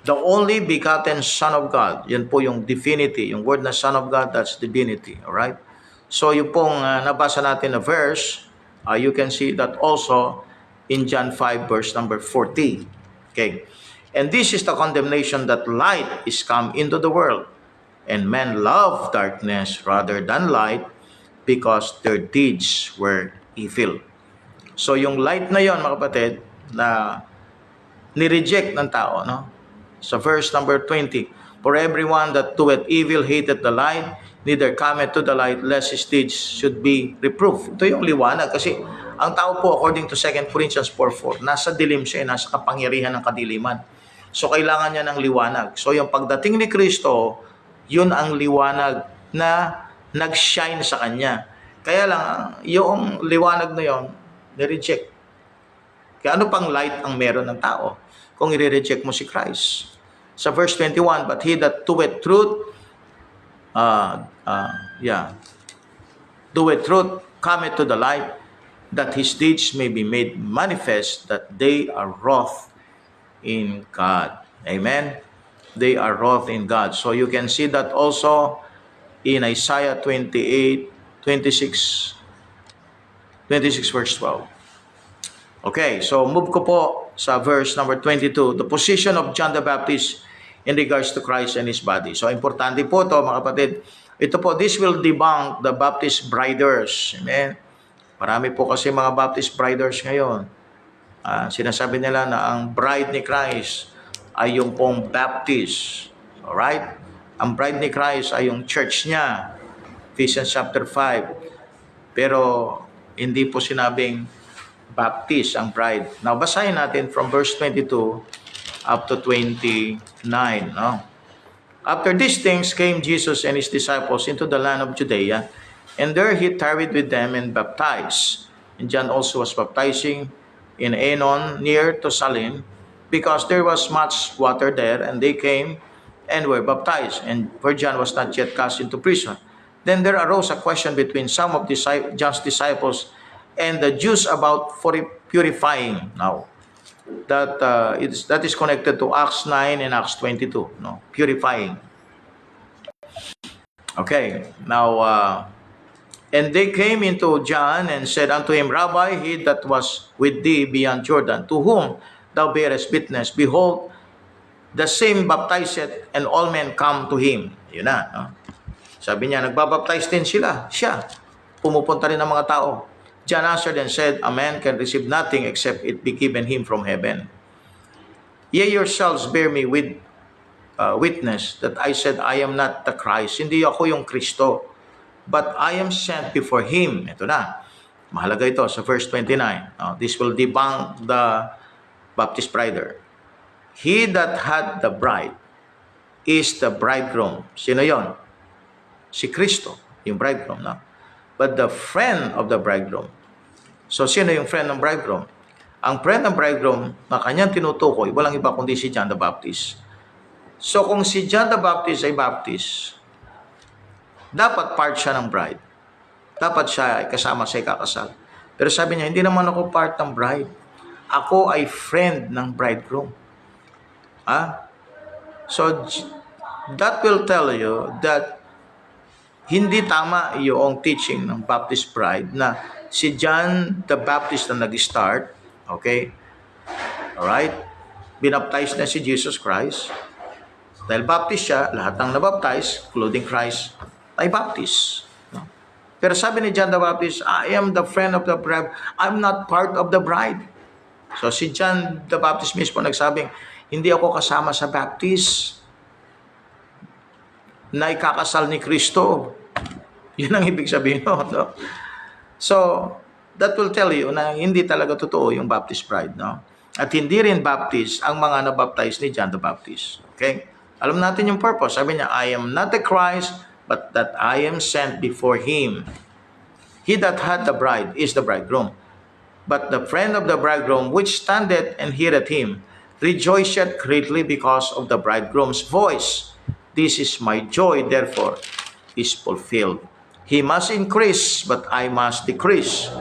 The only begotten Son of God, yan po yung divinity, yung word na Son of God, that's divinity, alright? So yung pong nabasa natin na verse, you can see that also in John 5 verse number 40. Okay. And this is the condemnation that light is come into the world, and men love darkness rather than light because their deeds were evil. So yung light na yon, mga kapatid, na ni-reject ng tao, no? So verse number 20, for everyone that doeth evil hated the light, neither cometh to the light, lest his deeds should be reproved. Ito yung liwanag, kasi ang tao po, according to 2 Corinthians 4:4, nasa dilim siya, nasa kapangyarihan ng kadiliman. So kailangan niya ng liwanag. So yung pagdating ni Kristo, yun ang liwanag na nag-shine sa kanya. Kaya lang, yung liwanag na yun, ni-reject. Kaya ano pang light ang meron ng tao kung i-reject mo si Christ? Sa verse 21, but he that doeth truth, doeth truth, cometh to the light, that his deeds may be made manifest, that they are wrought in God. Amen? They are wrought in God. So you can see that also in Isaiah 26 verse 12. Okay, so move ko po sa verse number 22, the position of John the Baptist in regards to Christ and His body. So importante po to, mga kapatid. Ito po, this will debunk the Baptist briders. Amen? Marami po kasi mga Baptist briders ngayon. Sinasabi nila na ang bride ni Christ ay yung pong Baptist. Alright? Ang bride ni Christ ay yung church niya. Ephesians chapter 5. Pero hindi po sinabing Baptist ang bride. Now, basahin natin from verse 22 up to 29. No? After these things came Jesus and His disciples into the land of Judea, and there He tarried with them and baptized. And John also was baptizing in Aenon near to Salim, because there was much water there, and they came and were baptized, and for John was not yet cast into prison. Then there arose a question between some of John's disciples and the Jews about purifying. Now, that is connected to Acts 9 and Acts 22. No, purifying. Okay, now, and they came into John and said unto him, Rabbi, he that was with thee beyond Jordan, to whom thou bearest witness, behold, the same baptizeth, and all men come to him. Yun na. No? Sabi niya, nagbabaptize din sila. Siya. Pumupunta rin ang mga tao. John answered and said, a man can receive nothing except it be given him from heaven. Ye yourselves bear me with witness that I said, I am not the Christ. Hindi ako yung Kristo, but I am sent before Him. Ito na. Mahalaga ito sa verse 29. This will debunk the Baptist brider. He that had the bride is the bridegroom. Sino yon? Si Kristo, yung bridegroom. No? But the friend of the bridegroom. So, sino yung friend ng bridegroom? Ang friend ng bridegroom na kanyang tinutukoy, walang iba kundi si John the Baptist. So, kung si John the Baptist ay Baptist, dapat part siya ng bride. dapat siya ay kasama sa ikakasal. Pero sabi niya, hindi naman ako part ng bride. Ako ay friend ng bridegroom. So, that will tell you that hindi tama yung teaching ng Baptist bride na si John the Baptist na nag-start, okay? Alright? Binaptize na si Jesus Christ. Dahil Baptist siya, lahat ng nabaptize, including Christ, ay Baptist. No? Pero sabi ni John the Baptist, I am the friend of the bride. I'm not part of the bride. So si John the Baptist mismo nagsabing, hindi ako kasama sa Baptist na ikakasal ni Kristo. Yun ang ibig sabihin. No? So, that will tell you na hindi talaga totoo yung Baptist bride. No? At hindi rin Baptist ang mga nabaptize ni John the Baptist. Okay? Alam natin yung purpose. Sabi niya, I am not the Christ, but that I am sent before Him. He that had the bride is the bridegroom. But the friend of the bridegroom, which standeth and heareth him, rejoiceth greatly because of the bridegroom's voice. This is my joy, therefore, is fulfilled. He must increase, but I must decrease.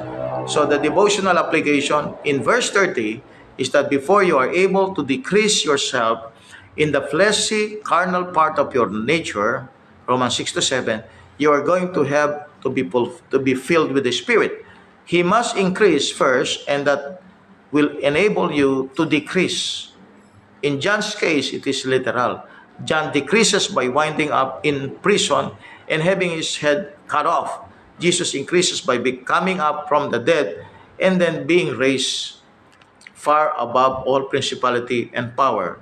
So the devotional application in verse 30 is that before you are able to decrease yourself in the fleshy, carnal part of your nature, Romans 6-7, you are going to have to be filled with the Spirit. He must increase first, and that will enable you to decrease. In John's case, it is literal. John decreases by winding up in prison and having his head cut off. Jesus increases by coming up from the dead and then being raised far above all principality and power,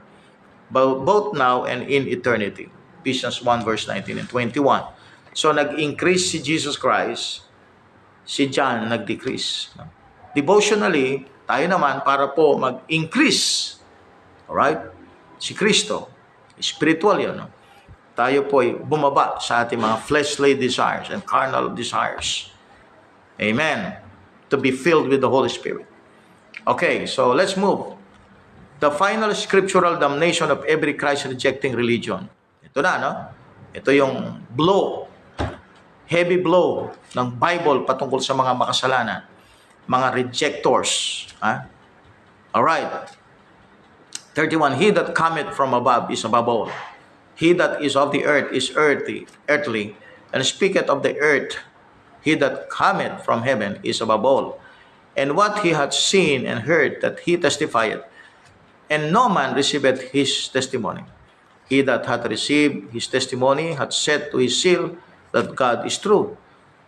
both now and in eternity. Ephesians 1 verse 19 and 21. So nag-increase si Jesus Christ, si John nag-decrease. Devotionally, tayo naman para po mag-increase. Alright? Si Kristo, spiritual yun. No? Tayo po ay bumaba sa ating mga fleshly desires and carnal desires. Amen. To be filled with the Holy Spirit. Okay, so let's move. The final scriptural damnation of every Christ-rejecting religion. Ito na, no? Ito yung blow, heavy blow ng Bible patungkol sa mga makasalanan, mga rejectors. Alright. 31, He that cometh from above is above all. He that is of the earth is earthly, and speaketh of the earth. He that cometh from heaven is above all. And what he hath seen and heard, that he testifieth, and no man receiveth his testimony. He that hath received his testimony hath set to his seal that God is true.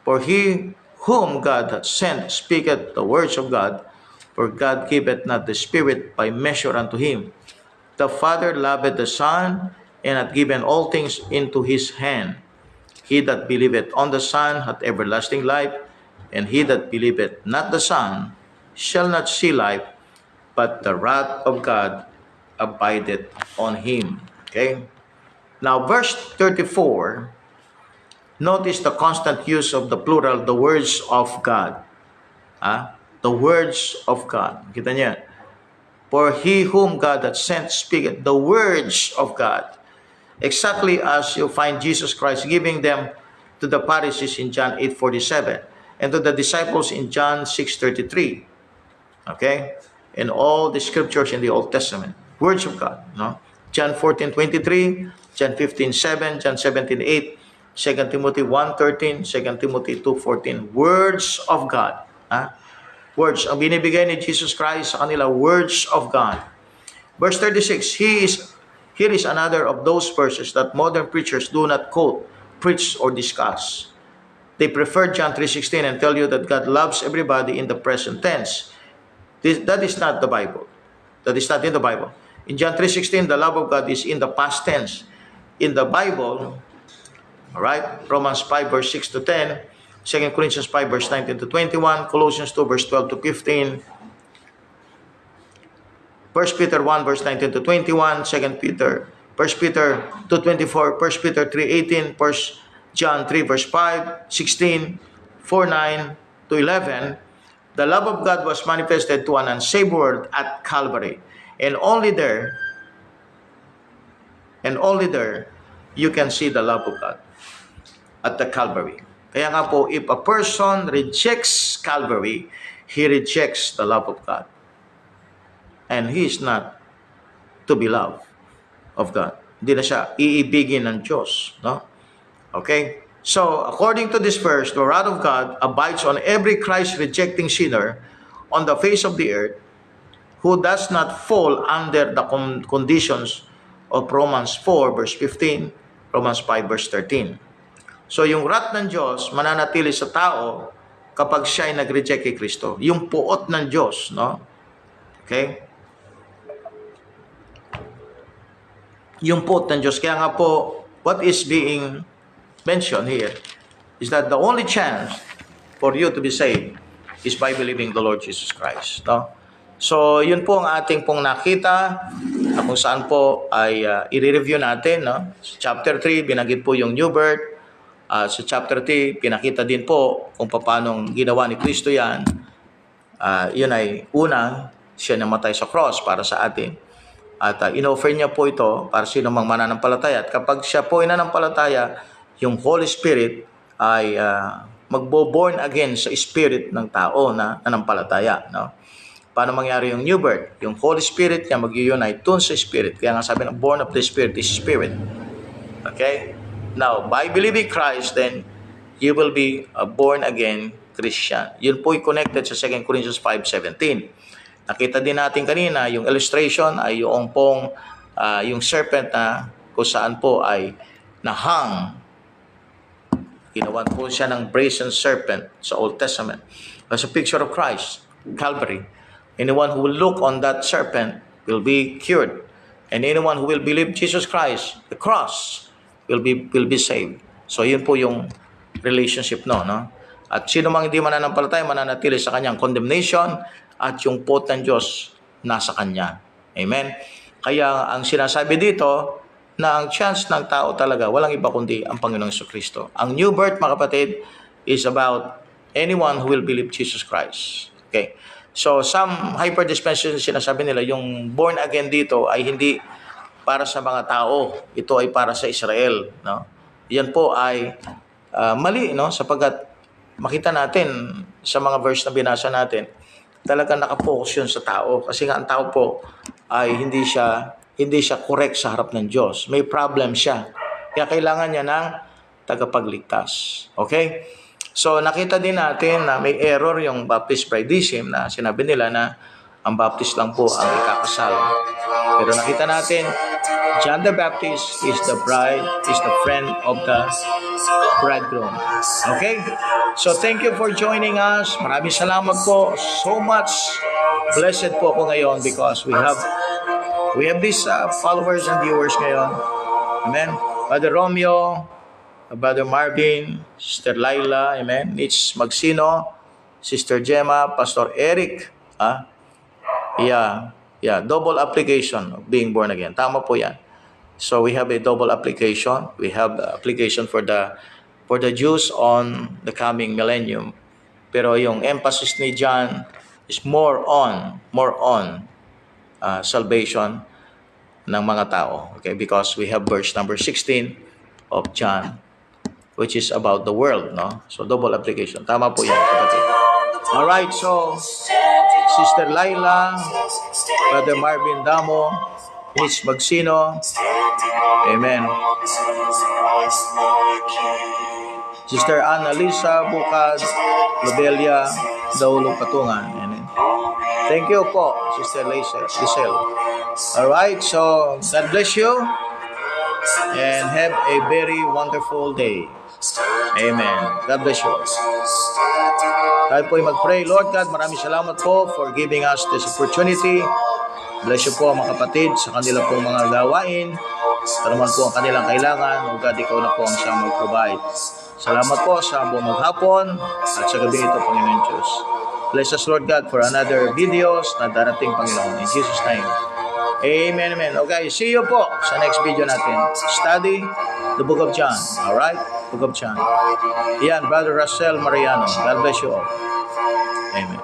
For he whom God hath sent speaketh the words of God, for God giveth not the Spirit by measure unto him. The Father loveth the Son, and hath given all things into his hand. He that believeth on the Son hath everlasting life, and he that believeth not the Son shall not see life, but the wrath of God abideth on him. Okay? Now, verse 34, notice the constant use of the plural, the words of God. The words of God. Kita niya? For he whom God hath sent speaketh the words of God. Exactly as you find Jesus Christ giving them to the Pharisees in John 8:47 and to the disciples in John 6:33. Okay? And all the scriptures in the Old Testament. Words of God. No? John 14:23, John 15:7, John 17:8, 2 Timothy 1:13, 2 Timothy 2:14. Words of God. Words. Ang binibigay ni Jesus Christ sa kanila, words of God. Verse 36, here is another of those verses that modern preachers do not quote, preach, or discuss. They prefer John 3:16 and tell you that God loves everybody in the present tense. That is not the Bible. That is not in the Bible. In John 3:16, the love of God is in the past tense. In the Bible, alright, Romans 5 verse 6 to 10, 2 Corinthians 5 verse 19 to 21, Colossians 2 verse 12 to 15, 1 Peter 1 verse 19 to 21, 2 Peter, 1 Peter 2:24, 1 Peter 3:18, 1 John 3 verse 5, 16, 4:9 to 11. The love of God was manifested to an unsaved world at Calvary. And only there, you can see the love of God at the Calvary. Kaya nga po, if a person rejects Calvary, he rejects the love of God. And he is not to be loved of God. Hindi na siya iibigin ng Diyos. No? Okay? So, according to this verse, the wrath of God abides on every Christ-rejecting sinner on the face of the earth who does not fall under the conditions of Romans 4 verse 15, Romans 5 verse 13. So yung wrath ng Diyos mananatili sa tao kapag siya ay nag-reject kay Kristo. Yung puot ng Diyos, no? Okay? Yung puot ng Diyos. Kaya nga po, what is being mentioned here is that the only chance for you to be saved is by believing the Lord Jesus Christ, no? So, yun po ang ating pong nakita na kung saan po ay i-review natin. No? Sa chapter 3, binanggit po yung new birth. Sa chapter 3, pinakita din po kung paano ginawa ni Kristo yan. Yun ay una, siya namatay sa cross para sa atin. At in-offer niya po ito para sino mang mananampalataya. At kapag siya po ay nananampalataya, yung Holy Spirit ay magbo-born again sa spirit ng tao na nanampalataya. No? Paano mangyari yung new birth? Yung Holy Spirit niya mag-unite dun sa Spirit. Kaya nga sabi ng born of the Spirit is Spirit. Okay? Now, by believing Christ, then, you will be a born-again Christian. Yun po connected sa 2 Corinthians 5:17. Nakita din natin kanina, yung illustration ay yung pong, yung serpent na kung saan po ay nahang. Ginawan po siya ng brazen serpent sa Old Testament. As a picture of Christ, Calvary. Anyone who will look on that serpent will be cured. And anyone who will believe Jesus Christ, the cross, will be saved. So yun po yung relationship no? At sino mang hindi mananampalataya, mananatili sa kanyang condemnation at yung pot ng Diyos nasa kanya. Amen? Kaya ang sinasabi dito na ang chance ng tao talaga, walang iba kundi ang Panginoong Jesucristo. Ang new birth, mga kapatid, is about anyone who will believe Jesus Christ. Okay? So, some hyper-dispensation sinasabi nila, yung born again dito ay hindi para sa mga tao. Ito ay para sa Israel. No? Yan po ay mali, no? Sapagkat makita natin sa mga verse na binasa natin, talagang nakapokus yun sa tao. Kasi nga ang tao po ay hindi siya correct sa harap ng Diyos. May problem siya. Kaya kailangan niya ng tagapagligtas. Okay? So, nakita din natin na may error yung Baptist brideism na sinabi nila na ang Baptist lang po ang ikakasal. Pero nakita natin, John the Baptist is the bride, is the friend of the bridegroom. Okay? So, thank you for joining us. Maraming salamat po. So much blessed po ako ngayon because we have these followers and viewers ngayon. Amen? Brother Romeo, Brother Marvin, Sister Laila, amen, Mitch Magsino, Sister Gemma, Pastor Eric, double application of being born again. Tama po yan. So we have a double application. We have the application for the Jews on the coming millennium. Pero yung emphasis ni John is more on salvation ng mga tao. Okay, because we have verse number 16 of John, which is about the world, no? So, double application. Tama po yan, kapatid. Alright, so, Sister Laila, Brother Marvin Damo, Mitch Magsino, amen. Sister Annalisa Bukad, Lobelia, Daulong Patungan, amen. Thank you po, Sister Lisel. Alright, so, God bless you, and have a very wonderful day. Amen. God bless you. Tayo po ay mag-pray. Lord God, maraming salamat po for giving us this opportunity. Bless you po mga kapatid sa kanila pong mga gawain. Ito naman po ang kanilang kailangan. O God, ikaw na po ang siyang mag-provide. Salamat po sa buong maghapon at sa gabi ito, Panginoon Diyos. Bless us, Lord God, for another videos na darating, Panginoon. In Jesus' name. Amen, amen. Okay, see you po sa next video natin. Study the Book of John. Alright? Book of John. Yan, Brother Russell Mariano. God bless you all. Amen.